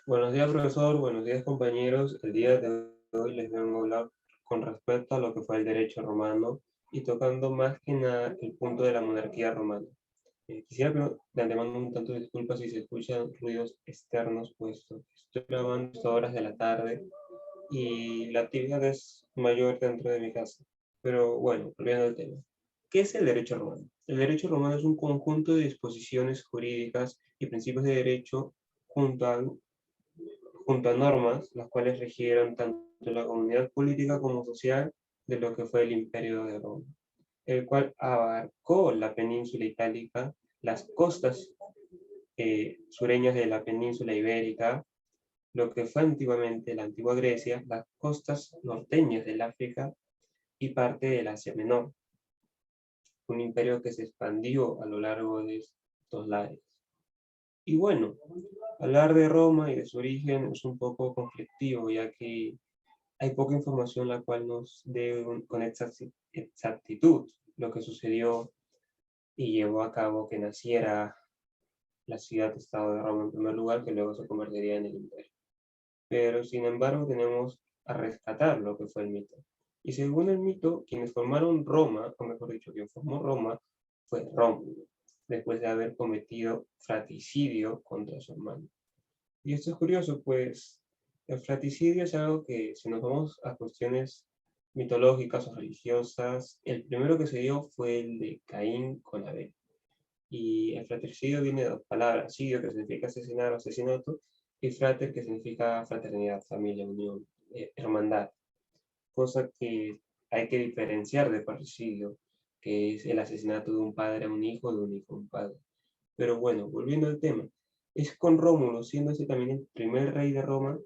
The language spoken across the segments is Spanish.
Buenos días, profesor. Buenos días, compañeros. El día de hoy les vengo a hablar con respecto a lo que fue el derecho romano y tocando más que nada el punto de la monarquía romana. Quisiera de antemano un tanto disculpas si se escuchan ruidos externos, puesto que estoy grabando a horas de la tarde y la actividad es mayor dentro de mi casa. Pero bueno, volviendo al tema. ¿Qué es el derecho romano? El derecho romano es un conjunto de disposiciones jurídicas y principios de derecho junto a junto a normas, las cuales regieron tanto la comunidad política como social de lo que fue el Imperio de Roma, el cual abarcó la península itálica, las costas sureñas de la península ibérica, lo que fue antiguamente la antigua Grecia, las costas norteñas del África y parte del Asia Menor, un imperio que se expandió a lo largo de estos lares. Y bueno, hablar de Roma y de su origen es un poco conflictivo, ya que hay poca información la cual nos dé con exactitud lo que sucedió y llevó a cabo que naciera la ciudad-estado de Roma en primer lugar, que luego se convertiría en el imperio. Pero sin embargo tenemos a rescatar lo que fue el mito. Y según el mito, quienes formaron Roma, o mejor dicho, quien formó Roma, fue Rómulo, después de haber cometido fratricidio contra su hermano. Y esto es curioso, pues el fratricidio es algo que, si nos vamos a cuestiones mitológicas o religiosas, el primero que se dio fue el de Caín con Abel. Y el fratricidio viene de dos palabras, sidio, que significa asesinar o asesinato, y frater, que significa fraternidad, familia, unión, hermandad. Cosa que hay que diferenciar de parricidio, que es el asesinato de un padre a un hijo, de un hijo a un padre. Pero bueno, volviendo al tema, es con Rómulo, siendo ese también el primer rey de Roma,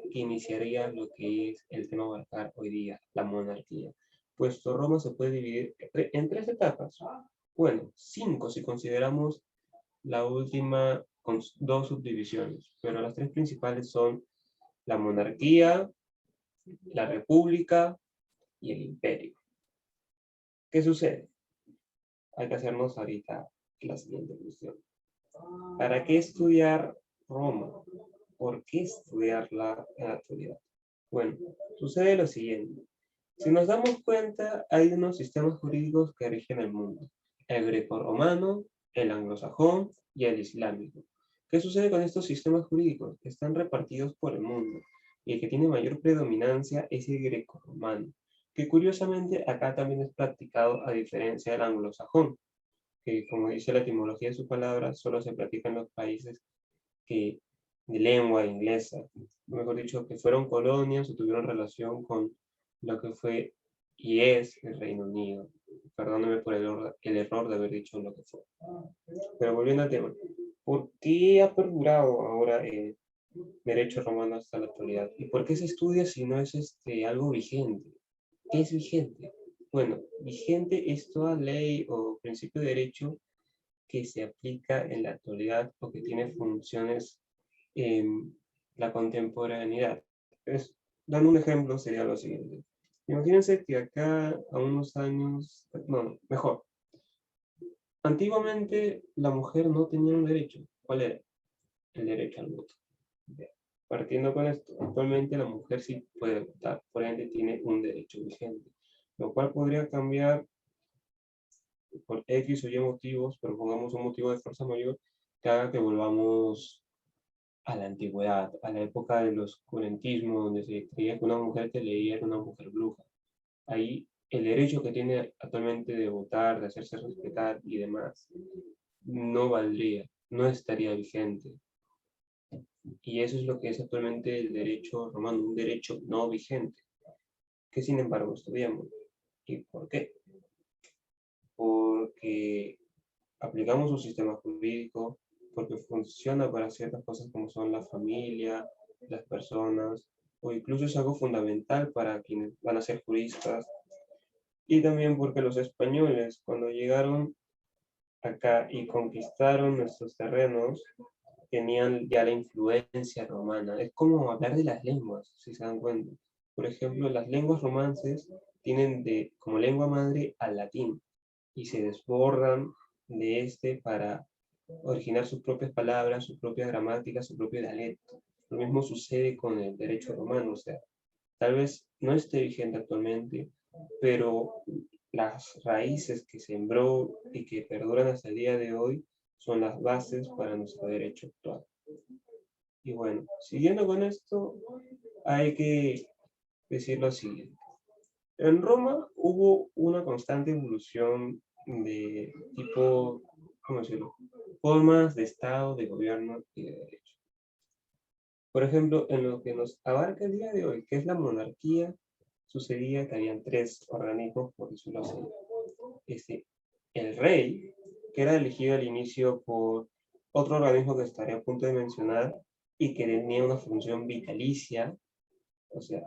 que iniciaría lo que es el tema a abarcar hoy día, la monarquía. Puesto Roma se puede dividir en tres etapas. Bueno, cinco si consideramos la última con dos subdivisiones, pero las tres principales son la monarquía, la república y el imperio. ¿Qué sucede? Hay que hacernos ahorita la siguiente cuestión. ¿Para qué estudiar Roma? ¿Por qué estudiarla en la actualidad? Bueno, sucede lo siguiente. Si nos damos cuenta, hay unos sistemas jurídicos que rigen el mundo. El greco-romano, el anglosajón y el islámico. ¿Qué sucede con estos sistemas jurídicos? Están repartidos por el mundo y el que tiene mayor predominancia es el greco-romano, que curiosamente acá también es practicado a diferencia del anglosajón, que como dice la etimología de su palabra, solo se practica en los países que, de lengua inglesa, mejor dicho, que fueron colonias o tuvieron relación con lo que fue y es el Reino Unido. Perdóname por el error de haber dicho lo que fue. Pero volviendo al tema, ¿por qué ha perdurado ahora el derecho romano hasta la actualidad? ¿Y por qué se estudia si no es algo vigente? ¿Qué es vigente? Bueno, vigente es toda ley o principio de derecho que se aplica en la actualidad o que tiene funciones en la contemporaneidad. Entonces, dando un ejemplo sería lo siguiente. Imagínense que acá a unos años, no, mejor, antiguamente la mujer no tenía un derecho. ¿Cuál era? El derecho al voto. Partiendo con esto, actualmente la mujer sí puede votar, por ende tiene un derecho vigente, lo cual podría cambiar por X o Y motivos, pero pongamos un motivo de fuerza mayor que haga que volvamos a la antigüedad, a la época del oscurantismo, donde se creía que una mujer que leía era una mujer bruja. Ahí el derecho que tiene actualmente de votar, de hacerse respetar y demás, no valdría, no estaría vigente. Y eso es lo que es actualmente el derecho romano, un derecho no vigente, que sin embargo estudiamos. ¿Y por qué? Porque aplicamos un sistema jurídico, porque funciona para ciertas cosas como son la familia, las personas, o incluso es algo fundamental para quienes van a ser juristas, y también porque los españoles, cuando llegaron acá y conquistaron nuestros terrenos, tenían ya la influencia romana. Es como hablar de las lenguas, si se dan cuenta. Por ejemplo, las lenguas romances tienen como lengua madre al latín y se desbordan de para originar sus propias palabras, su propia gramática, su propio dialecto, Lo mismo sucede con el derecho romano, o sea, tal vez no esté vigente actualmente, pero las raíces que sembró y que perduran hasta el día de hoy son las bases para nuestro derecho actual. Y bueno, siguiendo con esto, hay que decir lo siguiente. En Roma hubo una constante evolución de tipo, ¿cómo decirlo? Formas de Estado, de gobierno y de derecho. Por ejemplo, en lo que nos abarca el día de hoy, que es la monarquía, sucedía que habían tres organismos, por decirlo así. El rey, que era elegido al inicio por otro organismo que estaré a punto de mencionar y que tenía una función vitalicia, o sea,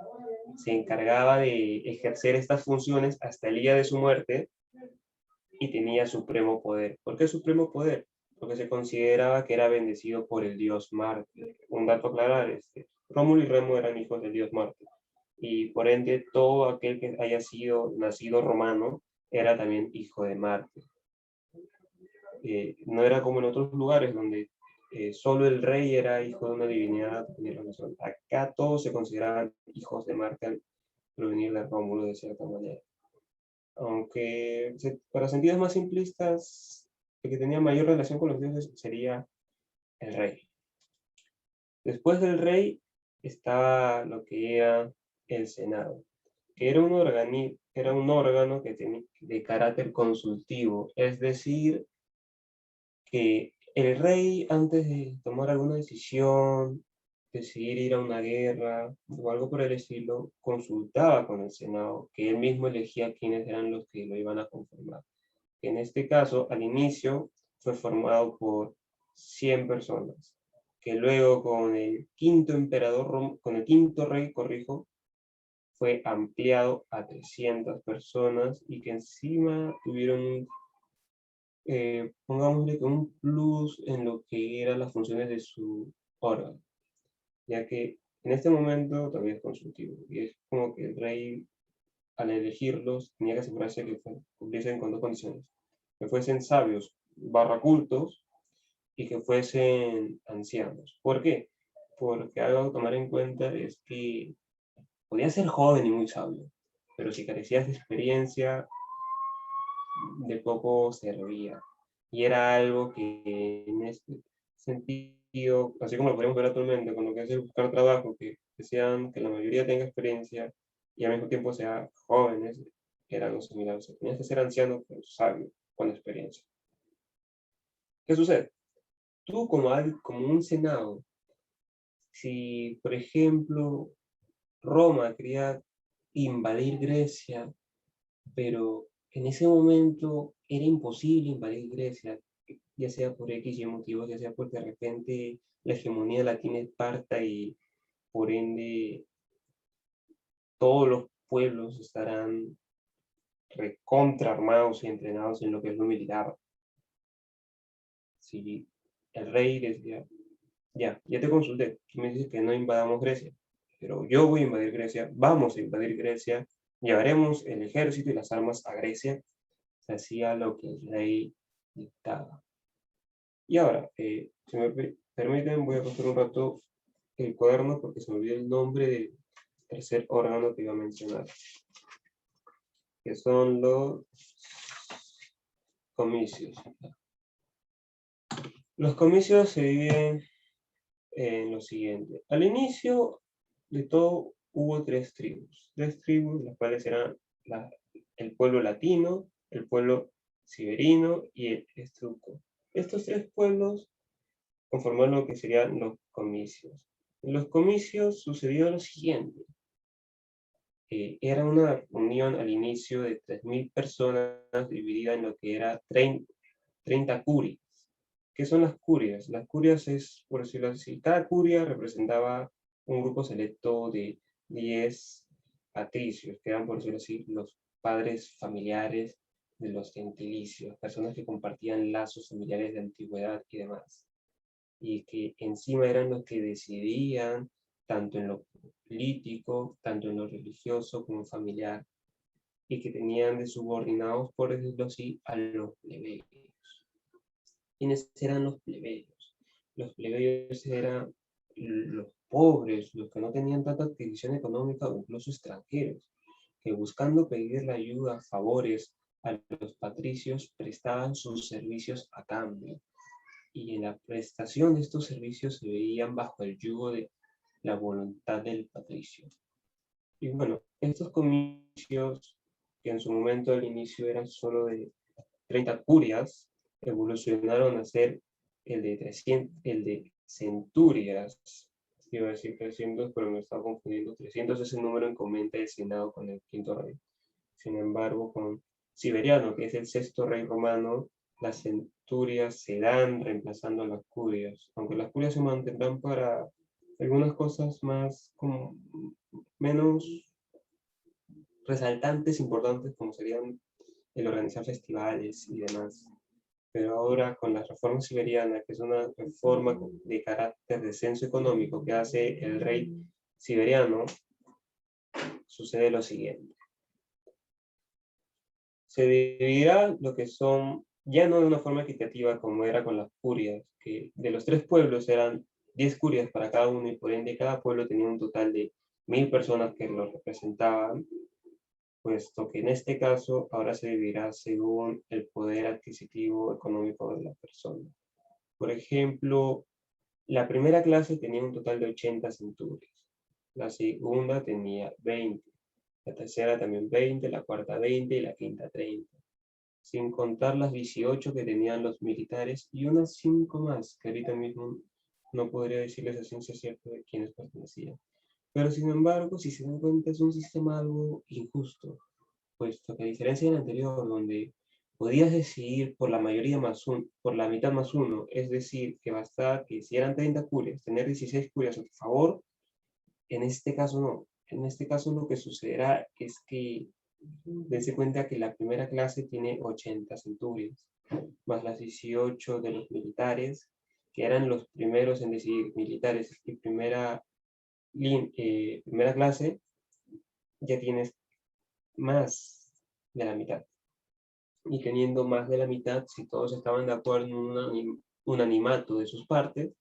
se encargaba de ejercer estas funciones hasta el día de su muerte y tenía supremo poder. ¿Por qué supremo poder? Porque se consideraba que era bendecido por el dios Marte. Un dato a aclarar, Rómulo y Remo eran hijos del dios Marte. Y por ende, todo aquel que haya sido nacido romano era también hijo de Marte. No era como en otros lugares donde solo el rey era hijo de una divinidad. Acá todos se consideraban hijos de Marte al provenir de Rómulo de cierta manera. Aunque para sentidos más simplistas, el que tenía mayor relación con los dioses sería el rey. Después del rey estaba lo que era el Senado, que era un órgano que tenía de carácter consultivo, es decir, que el rey antes de tomar alguna decisión, decidir ir a una guerra o algo por el estilo, consultaba con el Senado, que él mismo elegía quiénes eran los que lo iban a conformar. En este caso, al inicio, fue formado por 100 personas, que luego con el quinto emperador, con el quinto rey, corrijo, fue ampliado a 300 personas y que encima tuvieron, pongámosle que un plus en lo que eran las funciones de su órgano, ya que en este momento todavía es consultivo y es como que el rey al elegirlos tenía que asegurarse que cumpliesen con dos condiciones, que fuesen sabios barra cultos y que fuesen ancianos. ¿Por qué? Porque algo a tomar en cuenta es que podía ser joven y muy sabio, pero si carecías de experiencia, de poco servía. Y era algo que en este sentido, así como lo podemos ver actualmente, con lo que es el buscar trabajo, que desean que la mayoría tenga experiencia y al mismo tiempo sea jóvenes, era algo similar. O sea, tenías que ser anciano, pero sabio, con experiencia. ¿Qué sucede? Tú como un senado, si por ejemplo Roma quería invadir Grecia, pero en ese momento era imposible invadir Grecia, ya sea por X y motivos, ya sea porque de repente la hegemonía latina esparta y por ende todos los pueblos estarán recontra armados y entrenados en lo que es lo militar. Si el rey decía, ya te consulté, tú me dices que no invadamos Grecia, pero yo voy a invadir Grecia, vamos a invadir Grecia, llevaremos el ejército y las armas a Grecia, se hacía lo que el rey dictaba. Y ahora, si me permiten, voy a pasar un rato el cuaderno porque se me olvidó el nombre del tercer órgano que iba a mencionar, que son los comicios. Los comicios se dividen en lo siguiente. Al inicio de todo hubo tres tribus, las cuales eran el pueblo latino, el pueblo siberino y el estruco. Estos tres pueblos conformaron lo que serían los comicios. En los comicios sucedió lo siguiente. Era una unión al inicio de 3.000 personas dividida en lo que era 30 curias. ¿Qué son las curias? Las curias es, por decirlo así, cada curia representaba un grupo selecto de 10 patricios, que eran, por decirlo así, los padres familiares de los gentilicios, personas que compartían lazos familiares de antigüedad y demás, y que encima eran los que decidían tanto en lo político, tanto en lo religioso como familiar, y que tenían de subordinados, por decirlo así, a los plebeyos. ¿Quiénes eran los plebeyos? Los plebeyos eran los pobres, los que no tenían tanta adquisición económica, o incluso extranjeros, que buscando pedir la ayuda, favores a los patricios, prestaban sus servicios a cambio. Y en la prestación de estos servicios se veían bajo el yugo de la voluntad del patricio. Y bueno, estos comicios, que en su momento al inicio eran solo de 30 curias, evolucionaron a ser el de centurias. Iba a decir 300, pero me estaba confundiendo. 300 es el número en comenta del Senado con el quinto rey. Sin embargo, con Siberiano, que es el sexto rey romano, las centurias se dan reemplazando a las curias, aunque las curias se mantendrán para algunas cosas más como menos resaltantes, importantes, como serían el organizar festivales y demás. Pero ahora con la reforma siberiana, que es una reforma de carácter de censo económico que hace el rey siberiano, sucede lo siguiente. Se dividirá lo que son, ya no de una forma equitativa como era con las curias, que de los 3 pueblos eran 10 curias para cada uno y por ende cada pueblo tenía un total de 1000 personas que lo representaban, puesto que en este caso ahora se dividirá según el poder adquisitivo económico de la persona. Por ejemplo, la primera clase tenía un total de 80 centurias, la segunda tenía 20, la tercera también 20, la cuarta 20 y la quinta 30, sin contar las 18 que tenían los militares y unas 5 más, que ahorita mismo no podría decirles a ciencia cierta de quiénes pertenecían. Pero sin embargo, si se dan cuenta, es un sistema algo injusto, puesto que a diferencia del anterior, donde podías decidir por la mayoría más por la mitad más uno, es decir, que bastaba que si eran 30 curias, tener 16 curias a tu favor, en este caso no. En este caso lo que sucederá es que dense cuenta que la primera clase tiene 80 centurias, más las 18 de los militares, que eran los primeros en decidir militares y primera clase, ya tienes más de la mitad. Y teniendo más de la mitad, si todos estaban de acuerdo en un animato de sus partes,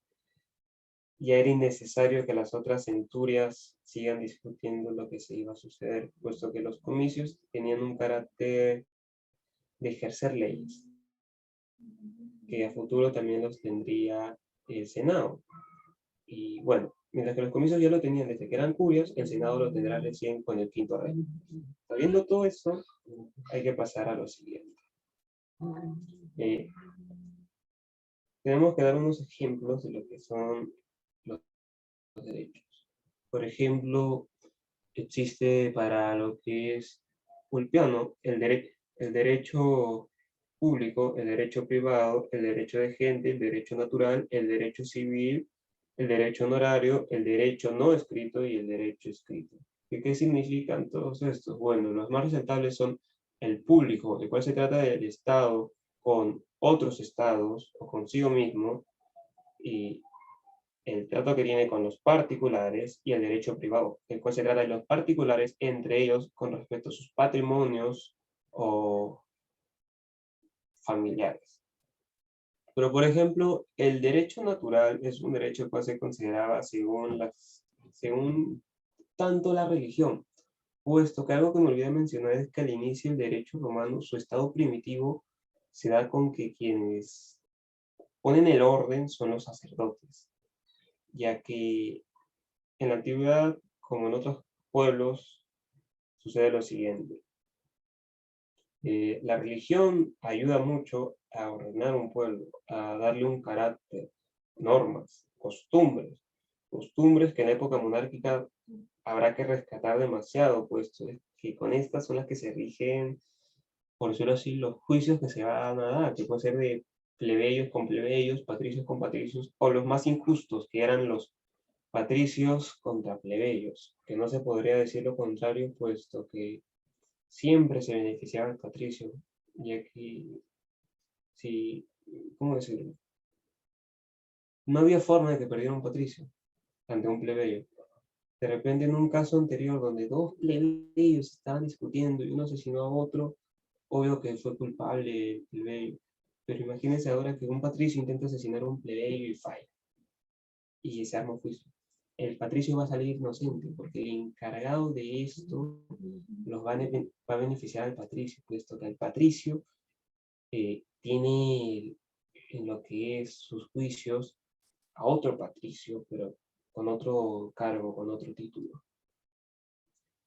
ya era innecesario que las otras centurias sigan discutiendo lo que se iba a suceder, puesto que los comicios tenían un carácter de ejercer leyes, que a futuro también los tendría el Senado. Y bueno, mientras que los comicios ya lo tenían desde que eran curias, el Senado lo tendrá recién con el quinto rey. Sabiendo todo eso, hay que pasar a lo siguiente. Tenemos que dar unos ejemplos de lo que son los derechos. Por ejemplo, existe para lo que es Ulpiano el derecho público, el derecho privado, el derecho de gente, el derecho natural, el derecho civil, el derecho honorario, el derecho no escrito y el derecho escrito. ¿Y qué significan todos estos? Bueno, los más resaltables son el público, el cual se trata del Estado con otros estados o consigo mismo, y el trato que tiene con los particulares y el derecho privado, el cual se trata de los particulares entre ellos con respecto a sus patrimonios o familiares. Pero, por ejemplo, el derecho natural es un derecho que se consideraba según tanto la religión, puesto que algo que me olvidé mencionar es que al inicio el derecho romano, su estado primitivo, se da con que quienes ponen el orden son los sacerdotes, ya que en la antigüedad, como en otros pueblos, sucede lo siguiente. La religión ayuda mucho a ordenar un pueblo, a darle un carácter, normas, costumbres que en la época monárquica habrá que rescatar demasiado, puesto que con estas son las que se rigen, por decirlo así, los juicios que se van a dar, que puede ser de plebeyos con plebeyos, patricios con patricios, o los más injustos, que eran los patricios contra plebeyos, que no se podría decir lo contrario, puesto que siempre se beneficiaba el patricio, ya que, si, ¿cómo decirlo? No había forma de que perdiera un patricio ante un plebeyo. De repente, en un caso anterior donde 2 plebeyos estaban discutiendo y uno asesinó a otro, obvio que fue culpable el plebeyo. Pero imagínense ahora que un patricio intenta asesinar a un plebeyo y falla. y se arma un juicio. El patricio va a salir inocente, porque el encargado de esto va a beneficiar al patricio, puesto que el patricio tiene en lo que es sus juicios a otro patricio, pero con otro cargo, con otro título.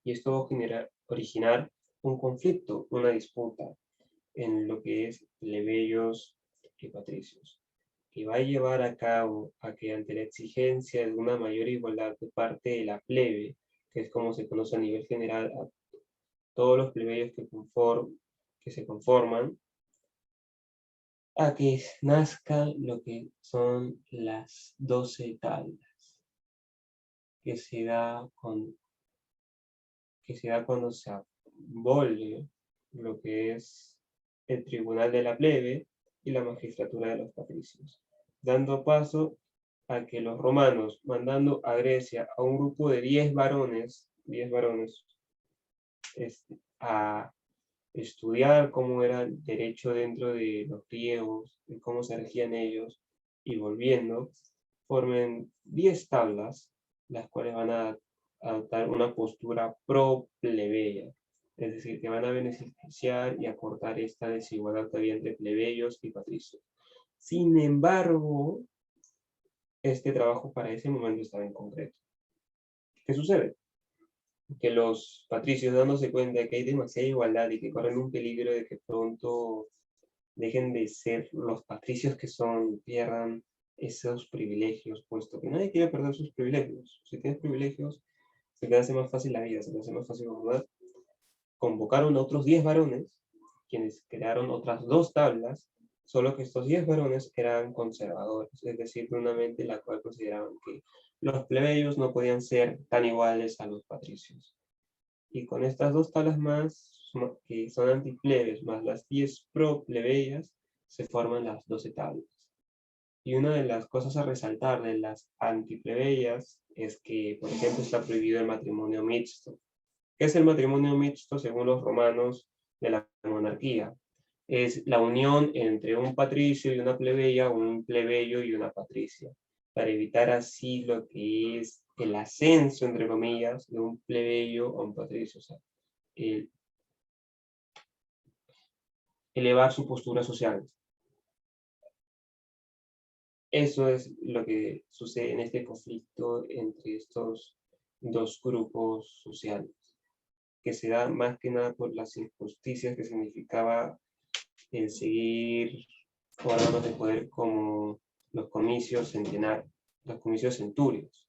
Y esto va a originar un conflicto, una disputa en lo que es plebeyos y patricios, que va a llevar a cabo a que ante la exigencia de una mayor igualdad de parte de la plebe, que es como se conoce a nivel general a todos los plebeyos que se conforman, a que nazca lo que son las 12 tablas, que se da, cuando se abole lo que es el tribunal de la plebe y la magistratura de los patricios, dando paso a que los romanos, mandando a Grecia a un grupo de 10 varones, a estudiar cómo era el derecho dentro de los griegos, de cómo se regían ellos, y volviendo, formen 10 tablas, las cuales van a adoptar una postura pro-plebeya, es decir, que van a beneficiar y acortar esta desigualdad que había entre plebeyos y patricios. Sin embargo, este trabajo para ese momento estaba incompleto. ¿Qué sucede? Que los patricios, dándose cuenta de que hay demasiada igualdad y que corren un peligro de que pronto dejen de ser los patricios que son, pierdan esos privilegios, puesto que nadie quiere perder sus privilegios. Si tienes privilegios, se te hace más fácil la vida, se te hace más fácil gobernar. Convocaron a otros 10 varones, quienes crearon otras 2 tablas, solo que estos 10 varones eran conservadores, es decir, de una mente la cual consideraban que los plebeyos no podían ser tan iguales a los patricios. Y con estas 2 tablas más, que son antiplebes, más las 10 pro-plebeyas, se forman las 12 tablas. Y una de las cosas a resaltar de las antiplebeyas es que, por ejemplo, está prohibido el matrimonio mixto. ¿Qué es el matrimonio mixto según los romanos de la monarquía? Es la unión entre un patricio y una plebeya, o un plebeyo y una patricia, para evitar así lo que es el ascenso, entre comillas, de un plebeyo a un patricio, o sea, elevar su postura social. Eso es lo que sucede en este conflicto entre estos 2 grupos sociales, que se da más que nada por las injusticias que significaba el seguir órganos de poder como los comicios centenarios, los comicios centurios,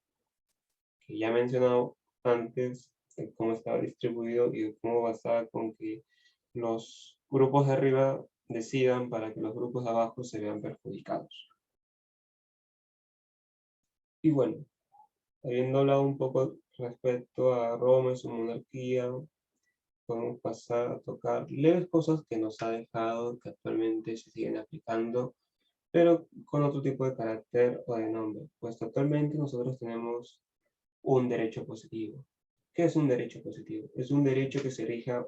que ya he mencionado antes de cómo estaba distribuido y de cómo bastaba con que los grupos de arriba decidan para que los grupos de abajo se vean perjudicados. Y bueno, habiendo hablado un poco respecto a Roma y su monarquía, podemos pasar a tocar leves cosas que nos ha dejado, que actualmente se siguen aplicando, pero con otro tipo de carácter o de nombre. Pues actualmente nosotros tenemos un derecho positivo. ¿Qué es un derecho positivo? Es un derecho que se rija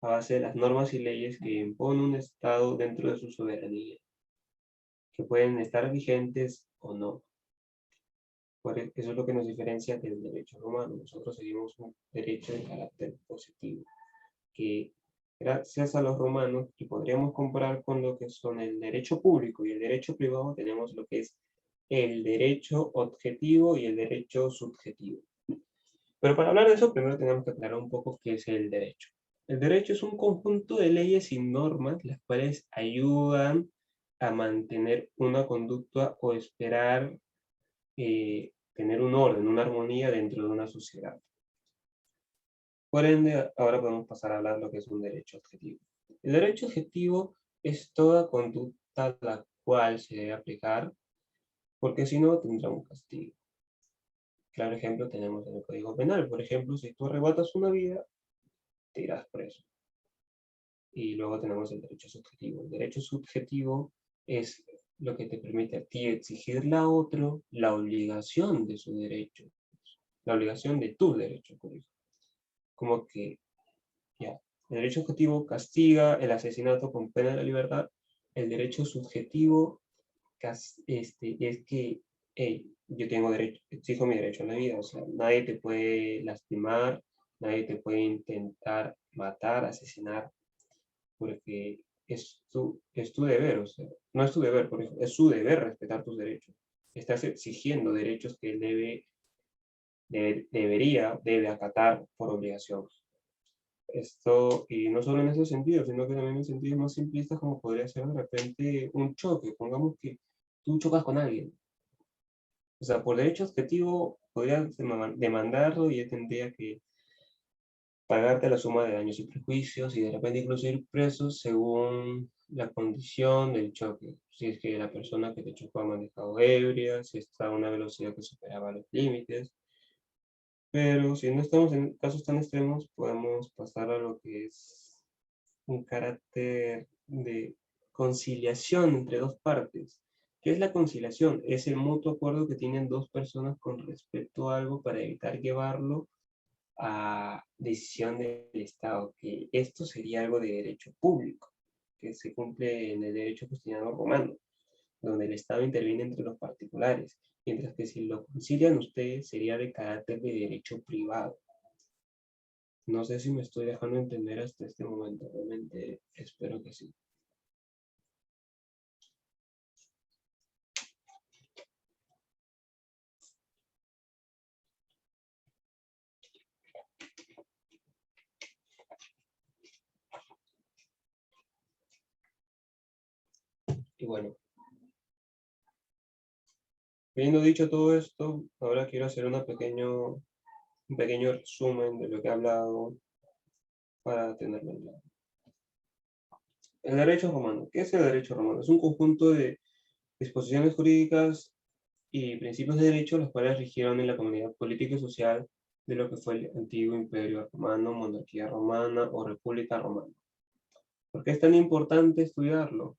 a base de las normas y leyes que impone un Estado dentro de su soberanía, que pueden estar vigentes o no. Eso es lo que nos diferencia del derecho romano. Nosotros seguimos un derecho de carácter positivo, que gracias a los romanos, y podríamos comparar con lo que son el derecho público y el derecho privado, tenemos lo que es el derecho objetivo y el derecho subjetivo. Pero para hablar de eso, primero tenemos que aclarar un poco qué es el derecho. El derecho es un conjunto de leyes y normas las cuales ayudan a mantener una conducta o esperar tener un orden, una armonía dentro de una sociedad. Por ende, ahora podemos pasar a hablar de lo que es un derecho objetivo. El derecho objetivo es toda conducta la cual se debe aplicar, porque si no tendrá un castigo. Claro ejemplo tenemos en el Código Penal. Por ejemplo, si tú arrebatas una vida, te irás preso. Y luego tenemos el derecho subjetivo. El derecho subjetivo es lo que te permite a ti exigirle a otro la obligación de su derecho, la obligación de tu derecho. Como que, ya, el derecho objetivo castiga el asesinato con pena de la libertad. El derecho subjetivo es que hey, yo tengo derecho, exijo mi derecho a la vida, o sea, nadie te puede lastimar, nadie te puede intentar matar, asesinar, porque es tu deber, o sea, no es tu deber, por eso, es su deber respetar tus derechos. Estás exigiendo derechos que él debe acatar por obligación. Esto, y no solo en ese sentido, sino que también en sentidos más simplistas, como podría ser de repente un choque. Pongamos que tú chocas con alguien. O sea, por derecho objetivo podrías demandarlo y él tendría que pagarte la suma de daños y perjuicios y de repente incluso ir preso según la condición del choque. Si es que la persona que te chocó ha manejado ebria, si está a una velocidad que superaba los límites. Pero si no estamos en casos tan extremos, podemos pasar a lo que es un carácter de conciliación entre dos partes. ¿Qué es la conciliación? Es el mutuo acuerdo que tienen dos personas con respecto a algo para evitar llevarlo a decisión del Estado, que esto sería algo de derecho público, que se cumple en el derecho cristiano romano, donde el Estado interviene entre los particulares, mientras que si lo concilian ustedes sería de carácter de derecho privado. No sé si me estoy dejando entender hasta este momento, realmente espero que sí. Y bueno, habiendo dicho todo esto, ahora quiero hacer un pequeño resumen de lo que he hablado para tenerlo en claro. El derecho romano. ¿Qué es el derecho romano? Es un conjunto de disposiciones jurídicas y principios de derecho los cuales rigieron en la comunidad política y social de lo que fue el antiguo imperio romano, monarquía romana o república romana. ¿Por qué es tan importante estudiarlo?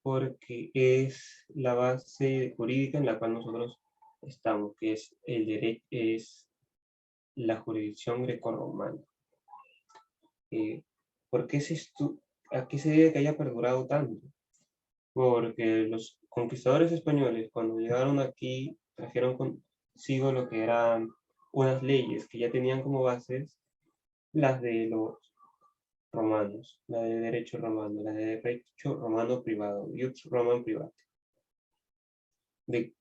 Porque es la base jurídica en la cual nosotros estamos, que es el derecho, es la jurisdicción grecorromana. ¿Por qué a qué se debe que haya perdurado tanto? Porque los conquistadores españoles, cuando llegaron aquí, trajeron consigo lo que eran unas leyes que ya tenían como bases las de los romanos, la de derecho romano, la de derecho romano privado, Ius Roman Private. ¿De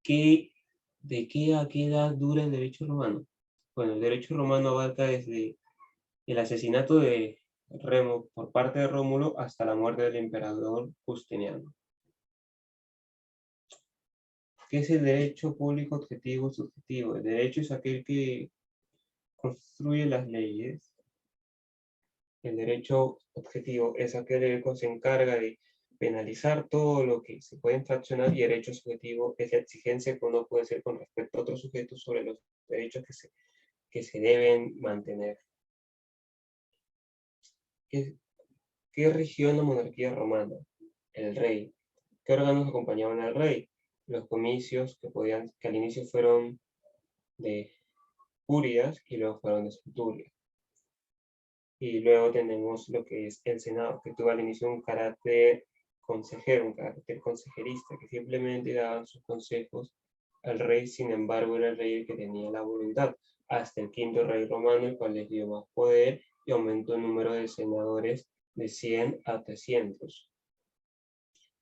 qué, de qué a qué edad dura el derecho romano? Bueno, el derecho romano abarca desde el asesinato de Remo por parte de Rómulo hasta la muerte del emperador Justiniano. ¿Qué es el derecho público objetivo subjetivo? El derecho es aquel que construye las leyes. El derecho objetivo es aquel que se encarga de penalizar todo lo que se puede infraccionar y el derecho subjetivo es la exigencia que uno puede hacer con respecto a otros sujetos sobre los derechos que se deben mantener. ¿Qué rigió en la monarquía romana? El rey. ¿Qué órganos acompañaban al rey? Los comicios que al inicio fueron de curias y luego fueron de centurias. Y luego tenemos lo que es el Senado, que tuvo al inicio un carácter consejero, un carácter consejerista, que simplemente daban sus consejos al rey, sin embargo era el rey el que tenía la voluntad, hasta el quinto rey romano, el cual les dio más poder y aumentó el número de senadores de 100 a 300.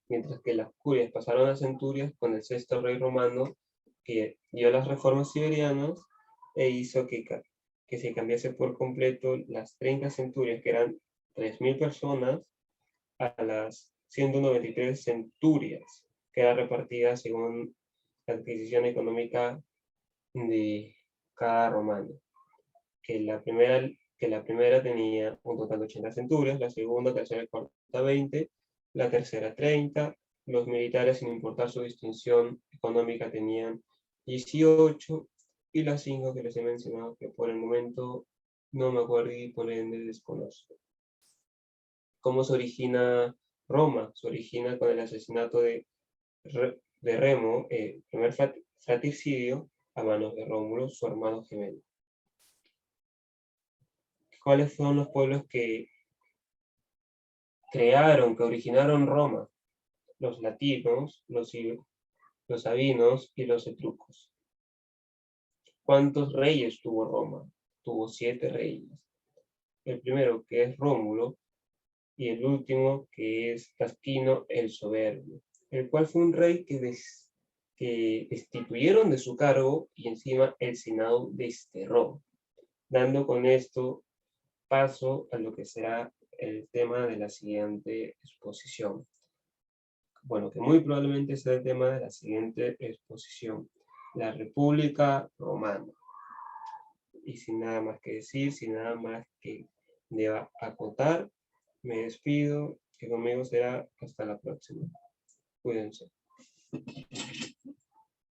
Mientras que las curias pasaron a centurias con el sexto rey romano, que dio las reformas siberianas e hizo que se cambiase por completo las 30 centurias, que eran 3.000 personas, a las 193 centurias, que era repartida según la adquisición económica de cada romano. Que la primera tenía un total de 80 centurias, la segunda, tercera y cuarta 20, la tercera 30, los militares, sin importar su distinción económica, tenían 18, y las 5 que les he mencionado, que por el momento no me acuerdo y por ende desconozco. ¿Cómo se origina Roma? Se origina con el asesinato de Remo, primer fratricidio a manos de Rómulo, su hermano gemelo. ¿Cuáles fueron los pueblos que crearon, que originaron Roma? Los latinos, los sabinos y los etruscos. ¿Cuántos reyes tuvo Roma? Tuvo 7 reyes. El primero, que es Rómulo, y el último, que es Casquino el Soberbio, el cual fue un rey que destituyeron de su cargo y encima el Senado desterró, dando con esto paso a lo que será el tema de la siguiente exposición. Bueno, que muy probablemente sea el tema de la siguiente exposición, la República Romana. Y sin nada más que decir, sin nada más que deba acotar, me despido, que conmigo será hasta la próxima. Cuídense.